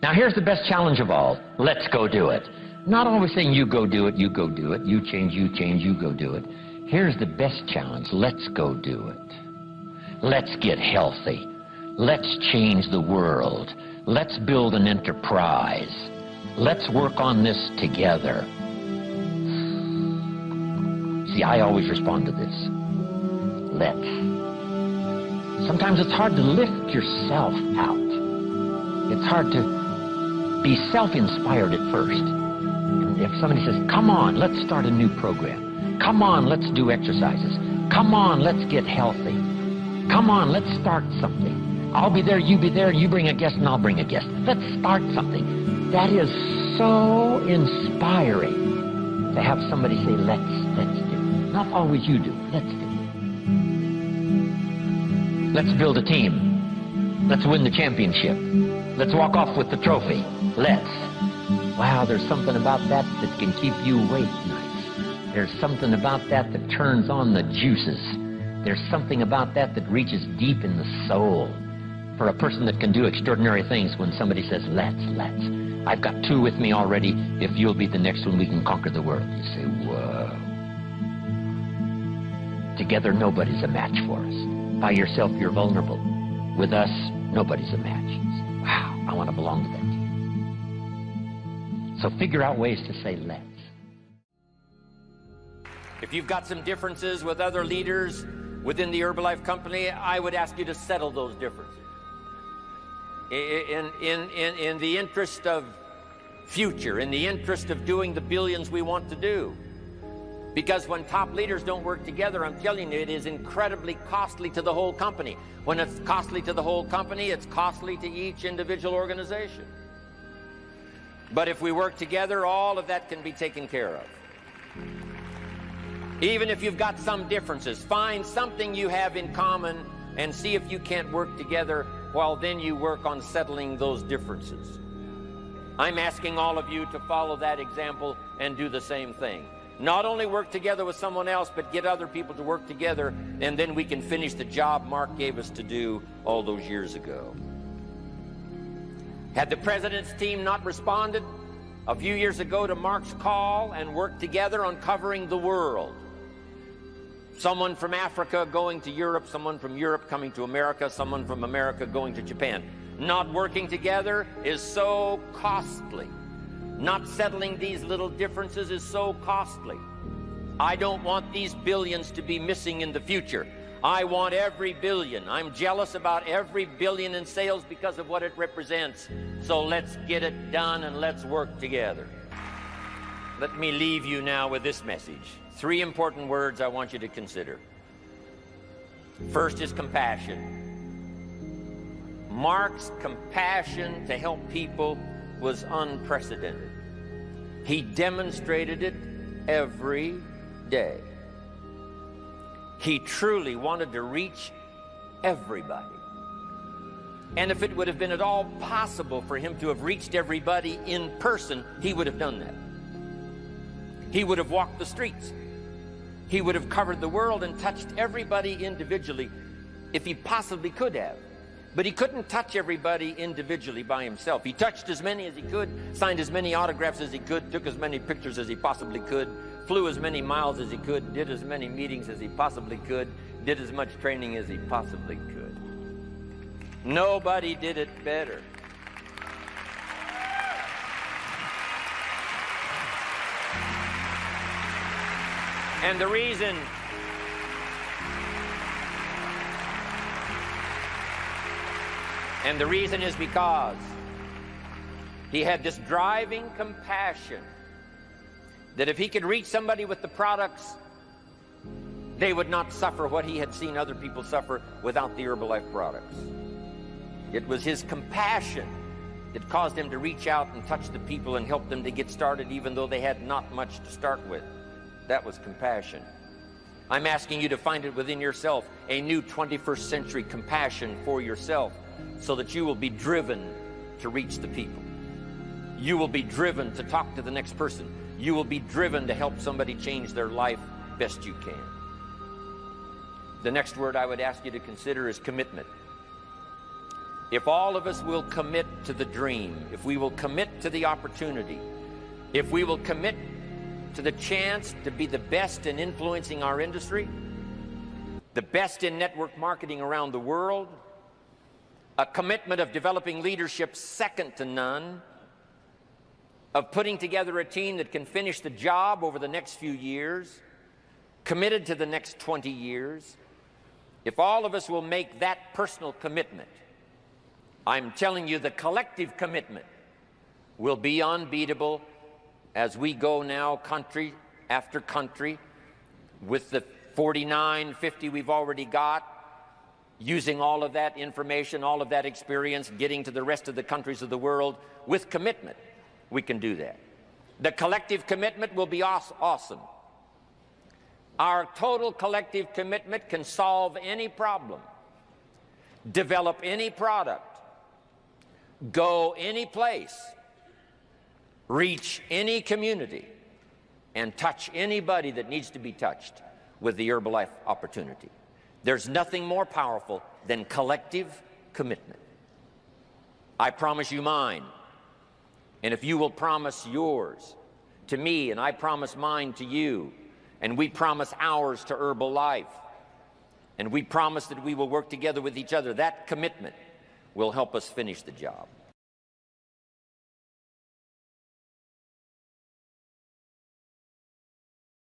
Now here's the best challenge of all. Let's go do it. Not always saying you go do it, you go do it, you change, you go do it. Here's the best challenge. Let's go do it. Let's get healthy. Let's change the world. Let's build an enterprise. Let's work on this together. See, I always respond to this. Let's. Sometimes it's hard to lift yourself out. It's hard to be self-inspired at first. And if somebody says, come on, let's start a new program. Come on, let's do exercises. Come on, let's get healthy. Come on, let's start something. I'll be there, you be there, you bring a guest and I'll bring a guest. Let's start something. That is so inspiring to have somebody say, let's do. Not always you do, let's do. Let's build a team. Let's win the championship. Let's walk off with the trophy. Let's. Wow, there's something about that that can keep you awake nights. There's something about that that turns on the juices. There's something about that that reaches deep in the soul. For a person that can do extraordinary things when somebody says, let's. I've got two with me already. If you'll be the next one, we can conquer the world. You say, whoa. Together, nobody's a match for us. By yourself, you're vulnerable. With us, nobody's a match. You say, wow, I want to belong to that team. So figure out ways to say, let's. If you've got some differences with other leaders within the Herbalife company, I would ask you to settle those differences. In the interest of future, in the interest of doing the billions we want to do. Because when top leaders don't work together, I'm telling you, it is incredibly costly to the whole company. When it's costly to the whole company, it's costly to each individual organization. But if we work together, all of that can be taken care of. Even if you've got some differences, find something you have in common and see if you can't work together while then you work on settling those differences. I'm asking all of you to follow that example and do the same thing. Not only work together with someone else, but get other people to work together, and then we can finish the job Mark gave us to do all those years ago. Had the president's team not responded a few years ago to Mark's call and worked together on covering the world, someone from Africa going to Europe, someone from Europe coming to America, someone from America going to Japan. Not working together is so costly. Not settling these little differences is so costly. I don't want these billions to be missing in the future. I want every billion. I'm jealous about every billion in sales because of what it represents. So let's get it done and let's work together. Let me leave you now with this message. 3 important words I want you to consider. First is compassion. Mark's compassion to help people was unprecedented. He demonstrated it every day. He truly wanted to reach everybody. And if it would have been at all possible for him to have reached everybody in person, he would have done that. He would have walked the streets. He would have covered the world and touched everybody individually if he possibly could have. But he couldn't touch everybody individually by himself. He touched as many as he could, signed as many autographs as he could, took as many pictures as he possibly could, flew as many miles as he could, did as many meetings as he possibly could, did as much training as he possibly could. Nobody did it better. And the reason is because he had this driving compassion that if he could reach somebody with the products, they would not suffer what he had seen other people suffer without the Herbalife products. It was his compassion that caused him to reach out and touch the people and help them to get started even though they had not much to start with. That was compassion. I'm asking you to find it within yourself, a new 21st century compassion for yourself, so that you will be driven to reach the people. You will be driven to talk to the next person. You will be driven to help somebody change their life best you can. The next word I would ask you to consider is commitment. if all of us will commit to the dream, if we will commit to the opportunity, if we will commit to the chance to be the best in influencing our industry, the best in network marketing around the world, a commitment of developing leadership second to none, of putting together a team that can finish the job over the next few years, committed to the next 20 years, if all of us will make that personal commitment, I'm telling you the collective commitment will be unbeatable as we go now country after country with the 49, 50 we've already got, using all of that information, all of that experience, getting to the rest of the countries of the world with commitment. We can do that. The collective commitment will be awesome. Our total collective commitment can solve any problem, develop any product, go any place, reach any community, and touch anybody that needs to be touched with the Herbalife opportunity. There's nothing more powerful than collective commitment. I promise you mine, and if you will promise yours to me, and I promise mine to you, and we promise ours to Herbalife, and we promise that we will work together with each other, that commitment will help us finish the job.